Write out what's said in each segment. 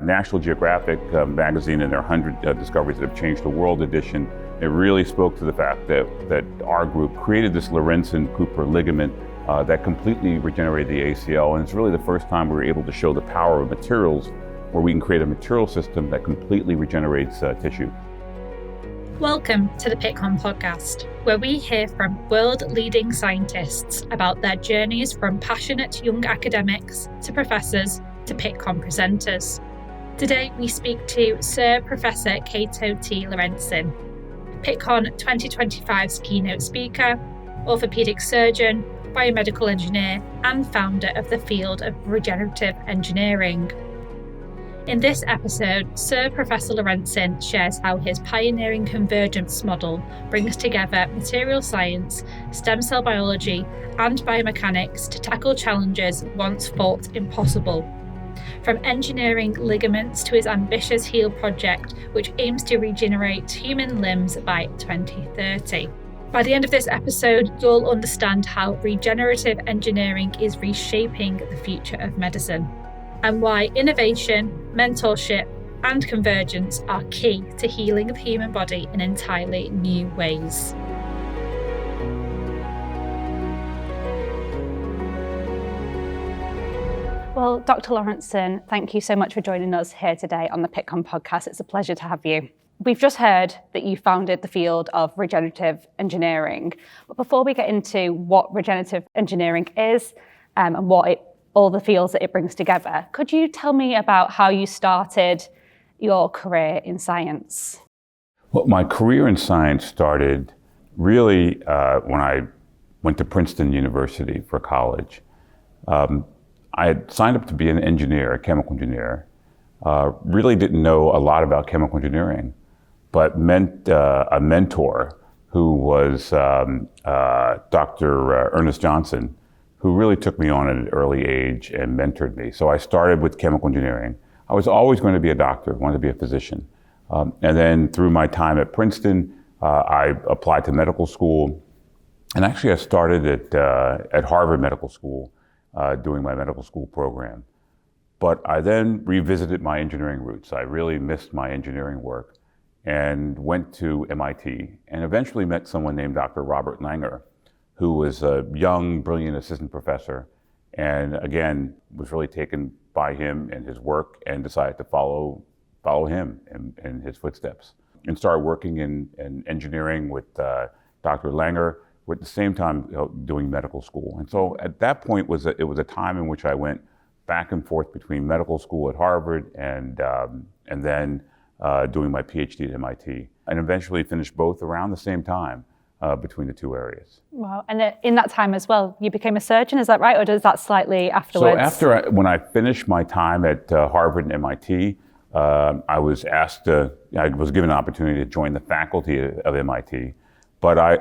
National Geographic magazine in their 100 Discoveries That Have Changed the World edition, it really spoke to the fact that our group created this Laurencin-Cooper ligament that completely regenerated the ACL, and it's really the first time we were able to show the power of materials where we can create a material system that completely regenerates tissue. Welcome to the Pittcon Podcast, where we hear from world-leading scientists about their journeys from passionate young academics to professors to Pittcon presenters. Today we speak to Sir Professor Cato T. Laurencin, Pittcon 2025's keynote speaker, orthopaedic surgeon, biomedical engineer, and founder of the field of regenerative engineering. In this episode, Sir Professor Laurencin shares how his pioneering convergence model brings together material science, stem cell biology, and biomechanics to tackle challenges once thought impossible. From engineering ligaments to his ambitious HEAL project, which aims to regenerate human limbs by 2030. By the end of this episode, you'll understand how regenerative engineering is reshaping the future of medicine, and why innovation, mentorship, and convergence are key to healing the human body in entirely new ways. Well, Dr. Laurencin, thank you so much for joining us here today on the Pittcon Podcast. It's a pleasure to have you. We've just heard that you founded the field of regenerative engineering. But before we get into what regenerative engineering is and all the fields that it brings together, could you tell me about how you started your career in science? Well, my career in science started really when I went to Princeton University for college. I had signed up to be an engineer, a chemical engineer. Really didn't know a lot about chemical engineering, but a mentor who was Dr. Ernest Johnson, who really took me on at an early age and mentored me. So I started with chemical engineering. I was always going to be a doctor, wanted to be a physician. And then through my time at Princeton, I applied to medical school. And actually I started at Harvard Medical School doing my medical school program. But I then revisited my engineering roots. I really missed my engineering work and went to MIT and eventually met someone named Dr. Robert Langer, who was a young, brilliant assistant professor, and again, was really taken by him and his work and decided to follow him in his footsteps. And started working in engineering with Dr. Langer, at the same time doing medical school. And so at that point, it was a time in which I went back and forth between medical school at Harvard and then doing my PhD at MIT, and eventually finished both around the same time. Between the two areas. Wow, and in that time as well, you became a surgeon, is that right? Or does that slightly afterwards? So when I finished my time at Harvard and MIT, I was given an opportunity to join the faculty of MIT. But I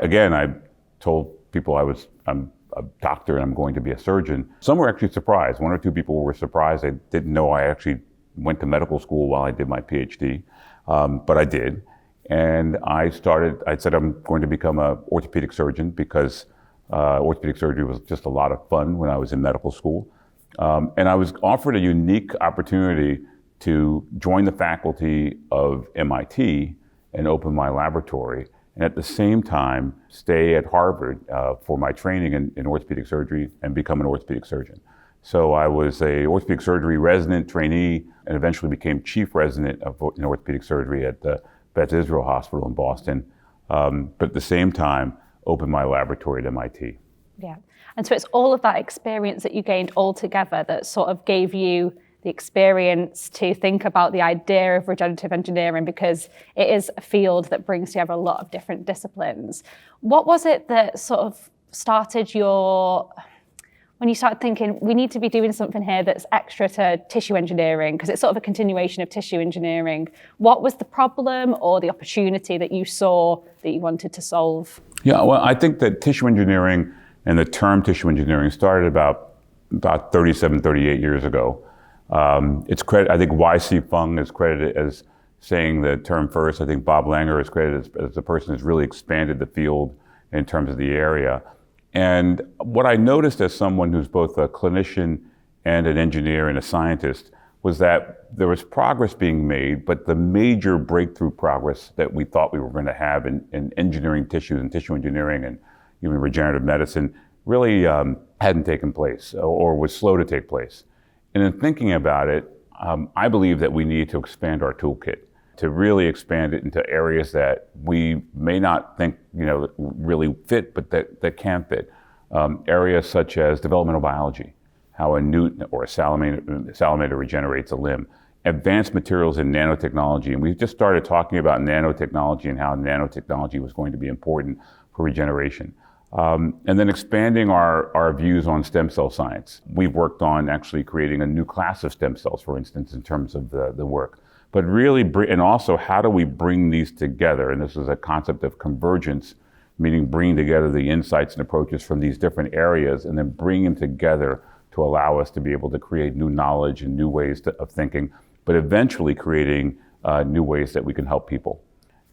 told people I'm a doctor and I'm going to be a surgeon. Some were actually surprised. One or two people were surprised. They didn't know I actually went to medical school while I did my PhD, but I did. And I said I'm going to become an orthopedic surgeon because orthopedic surgery was just a lot of fun when I was in medical school. And I was offered a unique opportunity to join the faculty of MIT and open my laboratory, and at the same time stay at Harvard for my training in orthopedic surgery and become an orthopedic surgeon. So I was a orthopedic surgery resident trainee and eventually became chief resident in orthopedic surgery at the Beth Israel Hospital in Boston, but at the same time, opened my laboratory at MIT. Yeah, and so it's all of that experience that you gained all together that sort of gave you the experience to think about the idea of regenerative engineering, because it is a field that brings together a lot of different disciplines. What was it that sort of started when you started thinking, we need to be doing something here that's extra to tissue engineering, because it's sort of a continuation of tissue engineering. What was the problem or the opportunity that you saw that you wanted to solve? Yeah, well, I think that tissue engineering and the term tissue engineering started about 37, 38 years ago. I think Y.C. Fung is credited as saying the term first. I think Bob Langer is credited as the person who's really expanded the field in terms of the area. And what I noticed as someone who's both a clinician and an engineer and a scientist was that there was progress being made, but the major breakthrough progress that we thought we were going to have in engineering tissues and tissue engineering and even regenerative medicine really hadn't taken place or was slow to take place. And in thinking about it, I believe that we need to expand our toolkit, to really expand it into areas that we may not think, really fit, but that can fit. Areas such as developmental biology, how a newt or a salamander regenerates a limb, advanced materials in nanotechnology. And we've just started talking about nanotechnology and how nanotechnology was going to be important for regeneration. And then expanding our views on stem cell science. We've worked on actually creating a new class of stem cells, for instance, in terms of the work. But really, and also how do we bring these together? And this is a concept of convergence, meaning bringing together the insights and approaches from these different areas and then bring them together to allow us to be able to create new knowledge and new ways of thinking, but eventually creating new ways that we can help people.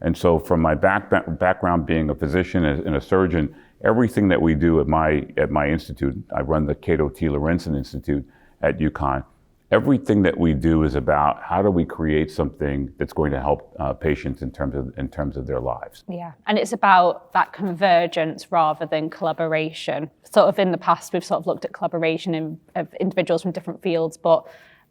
And so from my background being a physician and a surgeon, everything that we do at my institute, I run the Cato T Laurencin Institute at UConn, everything that we do is about how do we create something that's going to help patients in terms of their lives. Yeah, and it's about that convergence rather than collaboration. Sort of in the past, we've sort of looked at collaboration of individuals from different fields, but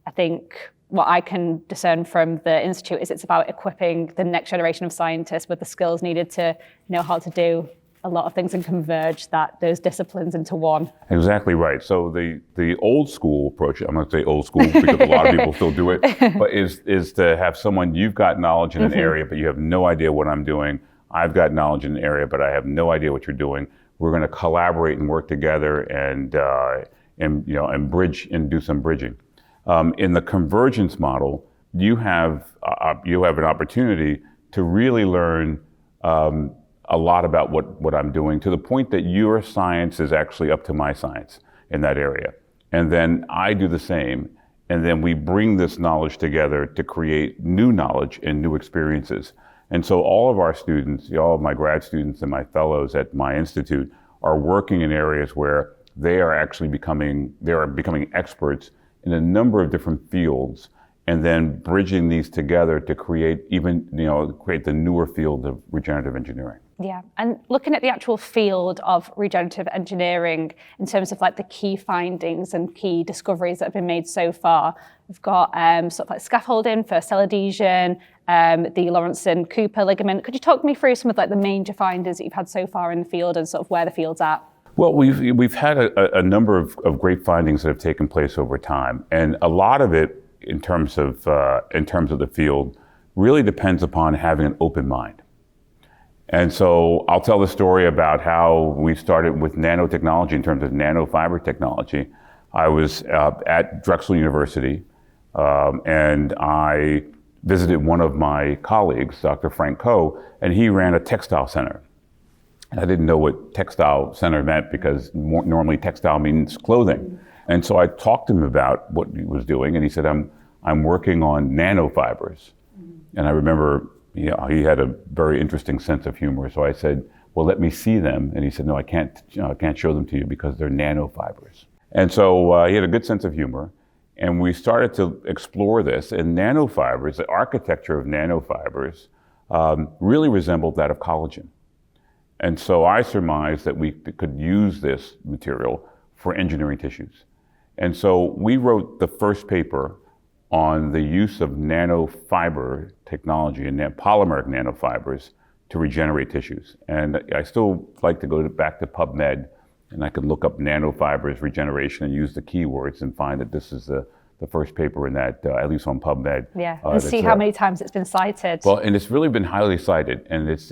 I think what I can discern from the Institute is it's about equipping the next generation of scientists with the skills needed to know how to do a lot of things and converge those disciplines into one. Exactly right. So the old school approach, I'm going to say old school because a lot of people still do it, but is to have someone, you've got knowledge in an area, but you have no idea what I'm doing. I've got knowledge in an area, but I have no idea what you're doing. We're going to collaborate and work together and bridge and do some bridging. In the convergence model, you have an opportunity to really learn a lot about what I'm doing, to the point that your science is actually up to my science in that area. And then I do the same. And then we bring this knowledge together to create new knowledge and new experiences. And so all of our students, all of my grad students and my fellows at my institute are working in areas where they are becoming experts in a number of different fields, and then bridging these together to create the newer field of regenerative engineering. Yeah, and looking at the actual field of regenerative engineering in terms of like the key findings and key discoveries that have been made so far, we've got sort of like scaffolding for cell adhesion, the Laurencin-Cooper ligament. Could you talk me through some of like the major findings that you've had so far in the field and sort of where the field's at? Well, we've had a number of great findings that have taken place over time, and a lot of it in terms of the field really depends upon having an open mind. And so I'll tell the story about how we started with nanotechnology in terms of nanofiber technology. I was at Drexel University, and I visited one of my colleagues, Dr. Frank Coe, and he ran a textile center. And I didn't know what textile center meant because normally textile means clothing. And so I talked to him about what he was doing, and he said, I'm working on nanofibers. And I remember he had a very interesting sense of humor. So I said, well, let me see them. And he said, no, I can't show them to you because they're nanofibers. And so he had a good sense of humor. And we started to explore this. And nanofibers, the architecture of nanofibers, really resembled that of collagen. And so I surmised that we could use this material for engineering tissues. And so we wrote the first paper on the use of nanofiber technology and polymeric nanofibers to regenerate tissues. And I still like to go back to PubMed, and I can look up nanofibers regeneration and use the keywords and find that this is the first paper in that, at least on PubMed. Yeah, and see how many times it's been cited. Well, and it's really been highly cited, and it's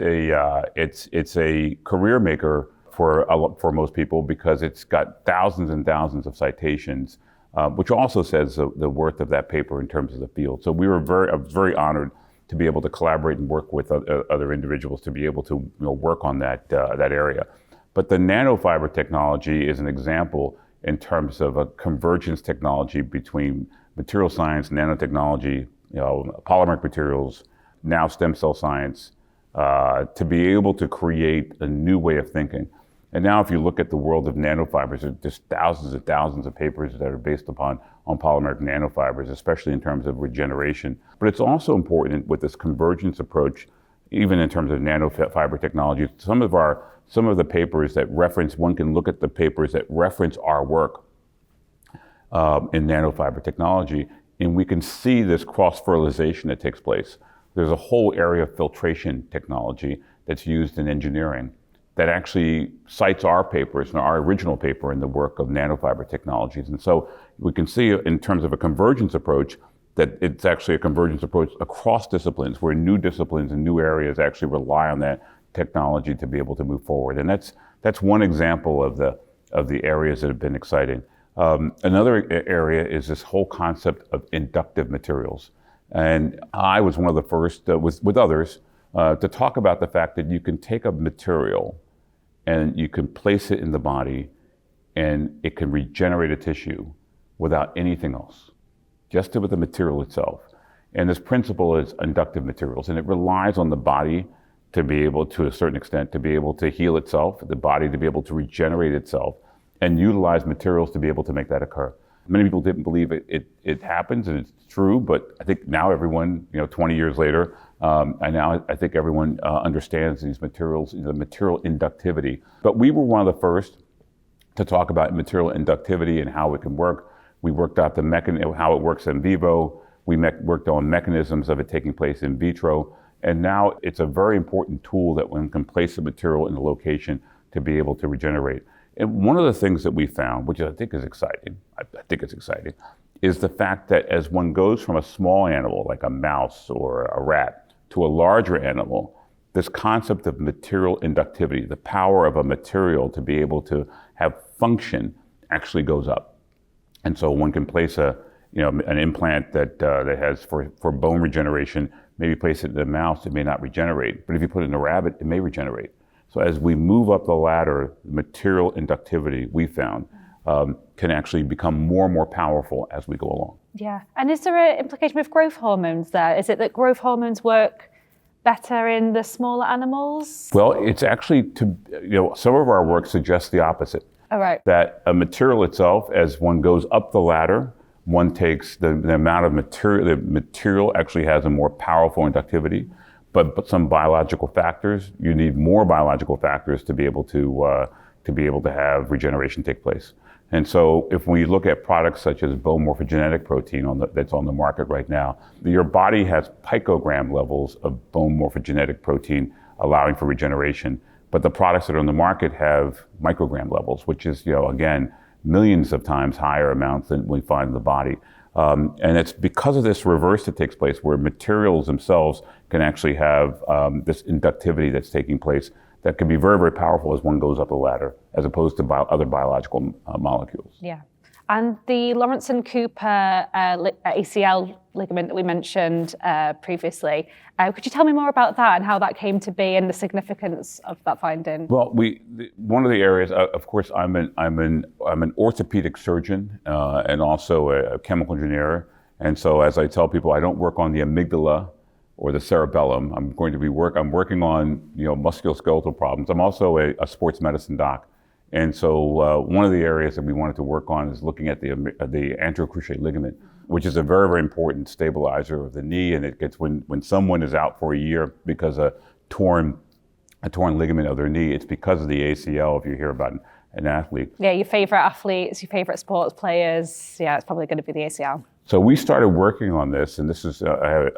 a career maker for most people because it's got thousands and thousands of citations, which also says the worth of that paper in terms of the field. So we were very honored to be able to collaborate and work with other individuals to be able to work on that area. But the nanofiber technology is an example in terms of a convergence technology between material science, nanotechnology, polymeric materials, now stem cell science, to be able to create a new way of thinking. And now if you look at the world of nanofibers, there's just thousands and thousands of papers that are based on polymeric nanofibers, especially in terms of regeneration. But it's also important with this convergence approach, even in terms of nanofiber technology. Some of the papers that reference, one can look at the papers that reference our work in nanofiber technology, and we can see this cross-fertilization that takes place. There's a whole area of filtration technology that's used in engineering that actually cites our papers and our original paper in the work of nanofiber technologies. And so we can see in terms of a convergence approach that it's actually a convergence approach across disciplines, where new disciplines and new areas actually rely on that technology to be able to move forward. And that's one example of the areas that have been exciting. Another area is this whole concept of inductive materials. And I was one of the first, with others, to talk about the fact that you can take a material and you can place it in the body and it can regenerate a tissue without anything else, just with the material itself. And this principle is inductive materials, and it relies on the body to be able, to a certain extent, to be able to heal itself, the body to be able to regenerate itself, and utilize materials to be able to make that occur. Many people didn't believe it happens, and it's true, but I think now everyone, 20 years later, I think everyone understands these materials, the material inductivity. But we were one of the first to talk about material inductivity and how it can work. We worked out how it works in vivo. We worked on mechanisms of it taking place in vitro. And now it's a very important tool that one can place a material in a location to be able to regenerate. And one of the things that we found, which I think is exciting, is the fact that as one goes from a small animal like a mouse or a rat to a larger animal, this concept of material inductivity, the power of a material to be able to have function, actually goes up. And so one can place an implant that has for bone regeneration, maybe place it in a mouse, it may not regenerate. But if you put it in a rabbit, it may regenerate. So as we move up the ladder, material inductivity, we found, can actually become more and more powerful as we go along. Yeah. And is there an implication with growth hormones there? Is it that growth hormones work better in the smaller animals? Well, it's actually, some of our work suggests the opposite. All right. That a material itself, as one goes up the ladder, one takes the amount of material, the material actually has a more powerful inductivity. But some biological factors, you need more biological factors to be able to have regeneration take place. And so if we look at products such as bone morphogenetic protein that's on the market right now, your body has picogram levels of bone morphogenetic protein allowing for regeneration. But the products that are on the market have microgram levels, which is, again, millions of times higher amounts than we find in the body. And it's because of this reverse that takes place, where materials themselves can actually have this inductivity that's taking place that can be very, very powerful as one goes up the ladder, as opposed to other biological molecules. Yeah. And the Laurencin-Cooper ACL ligament that we mentioned previously, could you tell me more about that and how that came to be and the significance of that finding? Well, one of the areas, of course, I'm an orthopedic surgeon and also a chemical engineer. And so, as I tell people, I don't work on the amygdala or the cerebellum. I'm working on musculoskeletal problems. I'm also a sports medicine doc. And so one of the areas that we wanted to work on is looking at the anterior cruciate ligament, which is a very, very important stabilizer of the knee. And it gets when someone is out for a year because of a torn ligament of their knee, it's because of the ACL, if you hear about an athlete. Yeah, your favorite athletes, your favorite sports players, yeah, it's probably going to be the ACL. So we started working on this, and this is I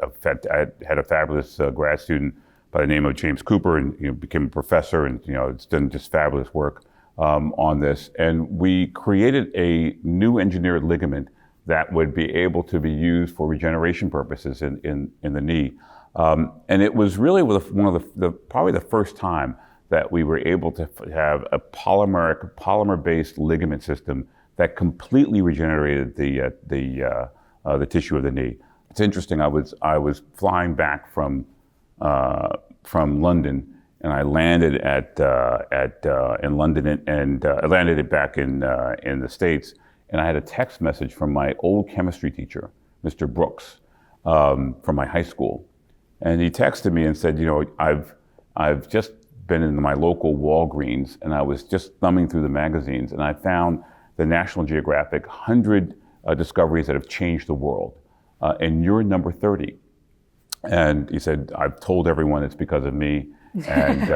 had a fabulous grad student by the name of James Cooper, and became a professor, and it's done just fabulous work on this. And we created a new engineered ligament that would be able to be used for regeneration purposes in the knee. And it was really one of probably the first time that we were able to have a polymer-based ligament system that completely regenerated the tissue of the knee. It's interesting. I was flying back from London, and I landed in London, and I landed it back in the States. And I had a text message from my old chemistry teacher, Mr. Brooks, from my high school, and he texted me and said, I've just been in my local Walgreens, and I was just thumbing through the magazines, and I found the National Geographic 100 discoveries that have changed the world, and you're number 30. And he said, I've told everyone it's because of me, and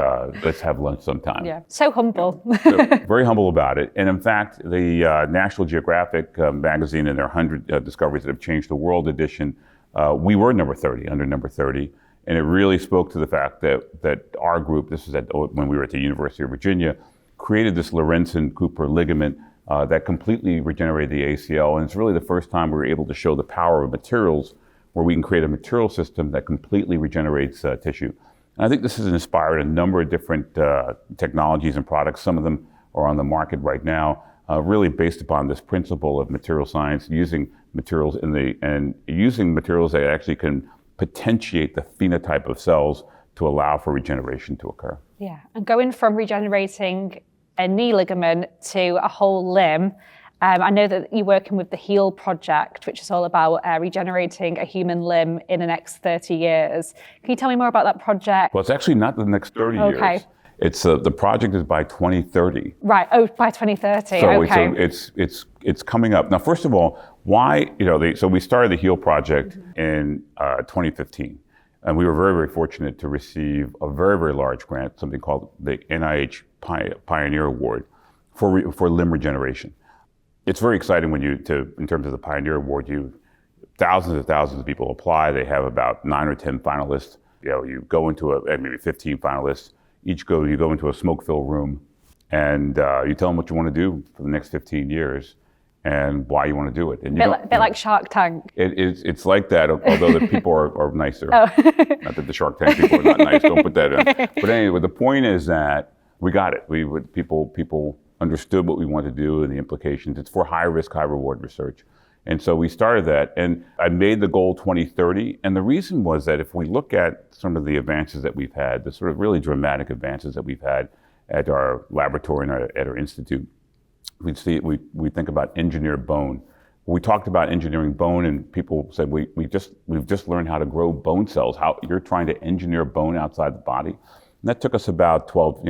let's have lunch sometime. Yeah, so humble. So, very humble about it. And in fact, the National Geographic magazine in their 100 discoveries that have changed the world edition, we were number 30, under number 30. And it really spoke to the fact that our group, this was when we were at the University of Virginia, created this Laurencin-Cooper ligament that completely regenerated the ACL. And it's really the first time we were able to show the power of materials, where we can create a material system that completely regenerates tissue. And I think this has inspired a number of different technologies and products. Some of them are on the market right now, really based upon this principle of material science, using materials using materials that actually can potentiate the phenotype of cells to allow for regeneration to occur. Yeah, and going from regenerating a knee ligament to a whole limb, I know that you're working with the HEAL project, which is all about regenerating a human limb in the next 30 years. Can you tell me more about that project? Well, it's actually not the next 30 years. It's the project is by 2030. Right. Oh, by 2030. So, okay. So it's coming up. Now, first of all, why, so we started the HEAL project in 2015. And we were very, very fortunate to receive a very, very large grant, something called the NIH Pioneer Award for limb regeneration. It's very exciting in terms of the Pioneer Award, thousands and thousands of people apply. They have about 9 or 10 finalists. You go into maybe 15 finalists. You go into a smoke-filled room, and you tell them what you want to do for the next 15 years and why you want to do it. And a bit like Shark Tank. It's like that, although the people are nicer. Oh. Not that the Shark Tank people are not nice. Don't put that in. But anyway, the point is that we got it. People understood what we wanted to do and the implications. It's for high risk, high reward research. And so we started that, and I made the goal 2030. And the reason was that if we look at some of the advances that we've had, the sort of really dramatic advances that we've had at our laboratory and at our institute, we think about engineered bone. We talked about engineering bone, and people said we've just learned how to grow bone cells. How you're trying to engineer bone outside the body, and that took us about 12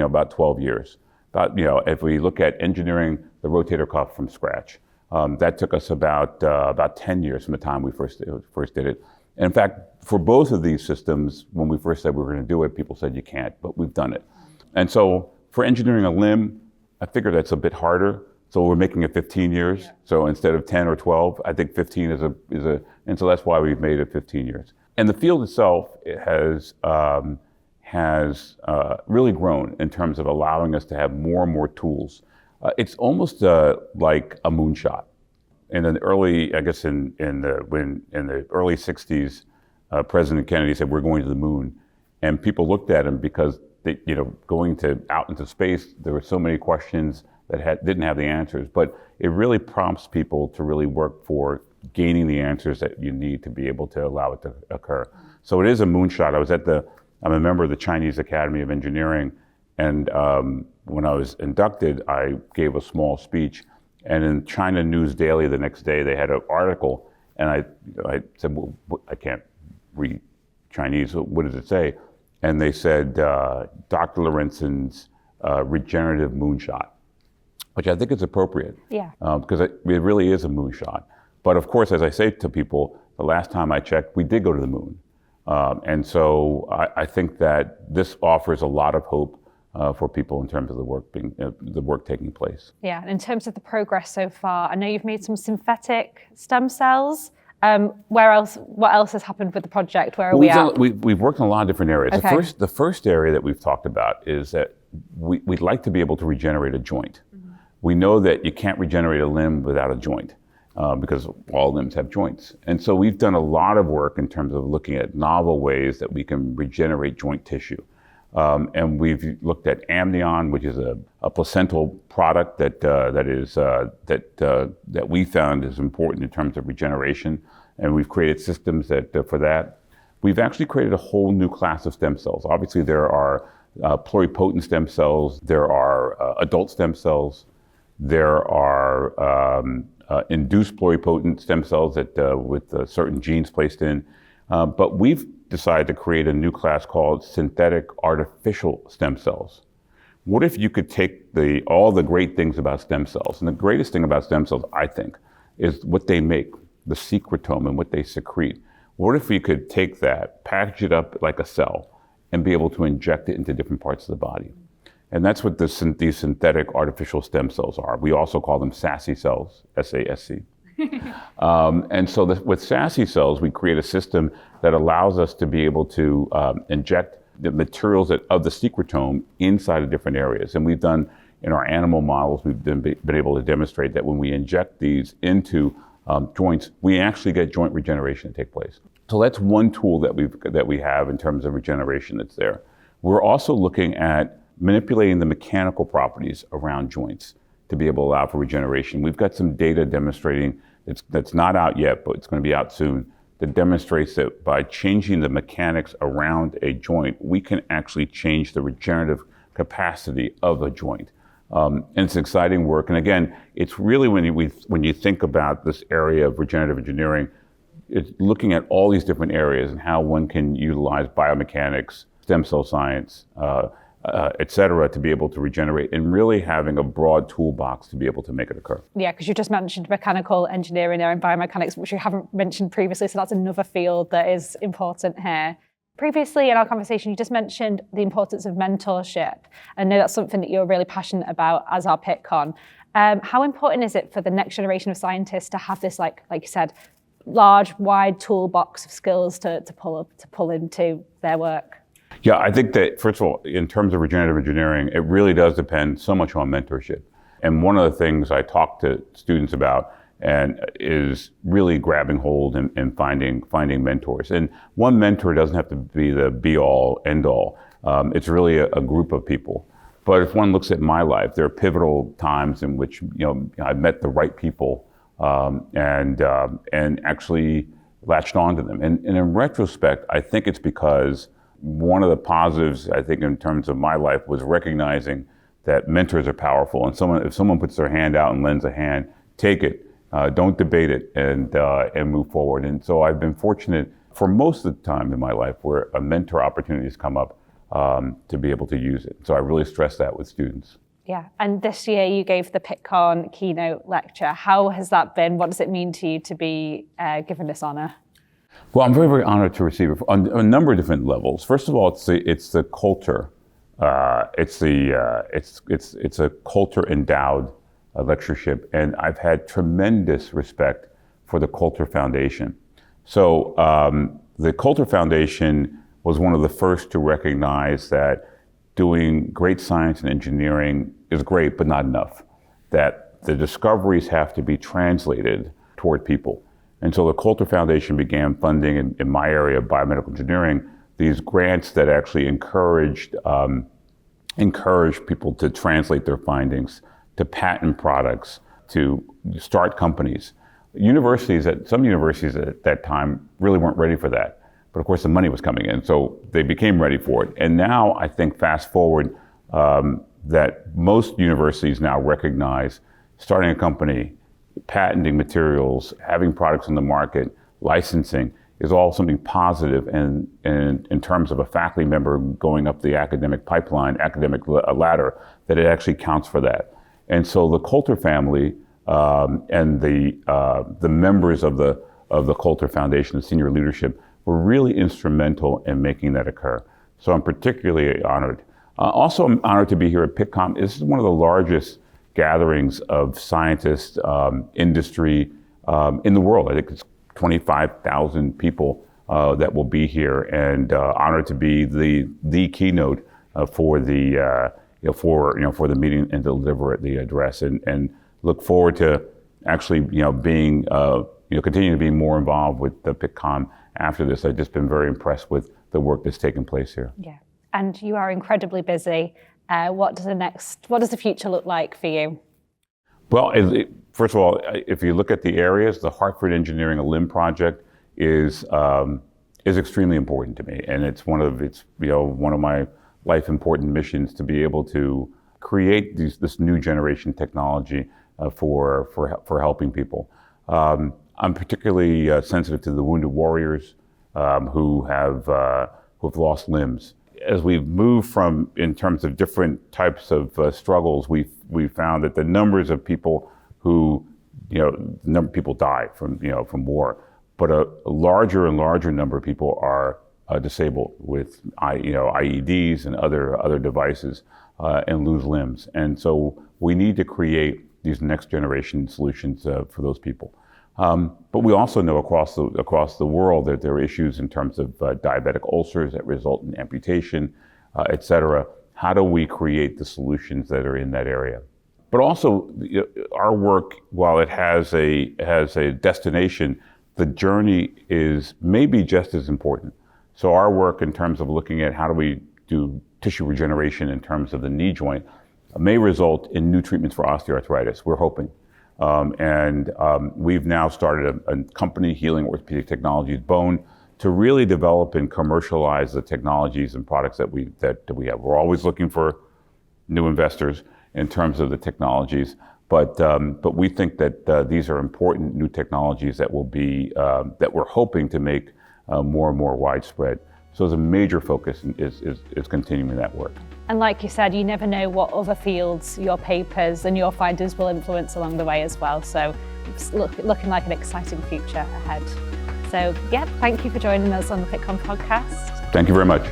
years. If we look at engineering the rotator cuff from scratch, that took us about 10 years from the time we first did it. And in fact, for both of these systems, when we first said we were going to do it, people said you can't, but we've done it. And so for engineering a limb, I figured that's a bit harder. So we're making it 15 years. Yeah. So instead of 10 or 12, I think 15 and so that's why we've made it 15 years. And the field itself has really grown in terms of allowing us to have more and more tools. It's almost like a moonshot. In the early, I guess in the early 60s, President Kennedy said we're going to the moon, and people looked at him because going out into space, there were so many questions that didn't have the answers. But it really prompts people to really work for gaining the answers that you need to be able to allow it to occur. So it is a moonshot. I'm a member of the Chinese Academy of Engineering, and when I was inducted, I gave a small speech, and in China News Daily the next day, they had an article, and I said, well, I can't read Chinese, so what does it say? And they said, Dr. Laurencin's regenerative moonshot, which I think is appropriate. Yeah. Because it really is a moonshot. But of course, as I say to people, the last time I checked, we did go to the moon. And so I think that this offers a lot of hope for people in terms of the work taking place. Yeah, and in terms of the progress so far, I know you've made some synthetic stem cells. What else has happened with the project? Where are we at? We've worked in a lot of different areas. Okay. The first area that we've talked about is that we'd like to be able to regenerate a joint. Mm-hmm. We know that you can't regenerate a limb without a joint. Because all limbs have joints. And so we've done a lot of work in terms of looking at novel ways that we can regenerate joint tissue. And we've looked at amnion, which is a placental product that we found is important in terms of regeneration. And we've created systems for that. We've actually created a whole new class of stem cells. Obviously, there are pluripotent stem cells, there are adult stem cells, there are induced pluripotent stem cells that with certain genes placed in. But we've decided to create a new class called synthetic artificial stem cells. What if you could take all the great things about stem cells, and the greatest thing about stem cells, I think, is what they make, the secretome and what they secrete. What if we could take that, package it up like a cell, and be able to inject it into different parts of the body? And that's what these synthetic artificial stem cells are. We also call them SASC cells, S-A-S-C. And so with SASC cells, we create a system that allows us to be able to inject the materials of the secretome inside of different areas. And we've done, in our animal models, we've been able to demonstrate that when we inject these into joints, we actually get joint regeneration to take place. So that's one tool that we have in terms of regeneration that's there. We're also looking at manipulating the mechanical properties around joints to be able to allow for regeneration. We've got some data demonstrating, that's not out yet, but it's going to be out soon, that demonstrates that by changing the mechanics around a joint, we can actually change the regenerative capacity of a joint. And it's exciting work. And again, it's really when you think about this area of regenerative engineering, it's looking at all these different areas and how one can utilize biomechanics, stem cell science, et cetera, to be able to regenerate, and really having a broad toolbox to be able to make it occur. Yeah, because you just mentioned mechanical engineering there and biomechanics, which you haven't mentioned previously, so that's another field that is important here. Previously in our conversation, you just mentioned the importance of mentorship. I know that's something that you're really passionate about as our Pittcon. How important is it for the next generation of scientists to have this, like you said, large, wide toolbox of skills to pull into their work? Yeah, I think that, first of all, in terms of regenerative engineering, it really does depend so much on mentorship. And one of the things I talk to students about and is really grabbing hold and finding mentors. And one mentor doesn't have to be the be-all, end-all. It's really a group of people. But if one looks at my life, there are pivotal times in which I've met the right people and actually latched onto them. And in retrospect, I think it's because one of the positives, I think, in terms of my life was recognizing that mentors are powerful. And if someone puts their hand out and lends a hand, take it, don't debate it, and move forward. And so I've been fortunate for most of the time in my life where a mentor opportunity has come up to be able to use it. So I really stress that with students. Yeah, and this year you gave the Pittcon keynote lecture. How has that been? What does it mean to you to be given this honor? Well, I'm very, very honored to receive it on a number of different levels. First of all, it's the culture. It's a culture endowed lectureship, and I've had tremendous respect for the Coulter Foundation. So the Coulter Foundation was one of the first to recognize that doing great science and engineering is great, but not enough. That the discoveries have to be translated toward people. And so the Coulter Foundation began funding in my area of biomedical engineering these grants that actually encouraged people to translate their findings, to patent products, to start companies. Some universities at that time really weren't ready for that. But of course the money was coming in, so they became ready for it. And now I think fast forward that most universities now recognize starting a company, patenting materials, having products on the market, licensing is all something positive, and in terms of a faculty member going up the academic pipeline, academic ladder, that it actually counts for that. And so the Coulter family and the members of the Coulter Foundation, the senior leadership, were really instrumental in making that occur. So I'm particularly honored. Also, I'm honored to be here at Pittcon. This is one of the largest gatherings of scientists, industry in the world. I think it's 25,000 people that will be here, and honored to be the keynote for the for the meeting and deliver the address, and look forward to actually being continuing to be more involved with the Pittcon after this. I've just been very impressed with the work that's taken place here. Yeah, and you are incredibly busy. What does the future look like for you? Well, first of all, if you look at the areas, the Hartford Engineering a Limb project is extremely important to me, and it's one of my life important missions to be able to create this new generation technology for helping people. I'm particularly sensitive to the wounded warriors who've lost limbs. As we've moved from, in terms of different types of struggles, we've found that the numbers of people who, the number of people die from war, but a larger and larger number of people are disabled with IEDs and other devices and lose limbs. And so we need to create these next generation solutions for those people. But we also know across the world that there are issues in terms of diabetic ulcers that result in amputation, et cetera. How do we create the solutions that are in that area? But also, our work, while it has a destination, the journey is maybe just as important. So our work in terms of looking at how do we do tissue regeneration in terms of the knee joint may result in new treatments for osteoarthritis, we're hoping. We've now started a company, Healing Orthopedic Technologies Bone, to really develop and commercialize the technologies and products that we have. We're always looking for new investors in terms of the technologies, but we think that these are important new technologies that will be that we're hoping to make more and more widespread. So the major focus is continuing that work. And like you said, you never know what other fields your papers and your findings will influence along the way as well. So it's looking like an exciting future ahead. So yeah, thank you for joining us on the Pittcon Podcast. Thank you very much.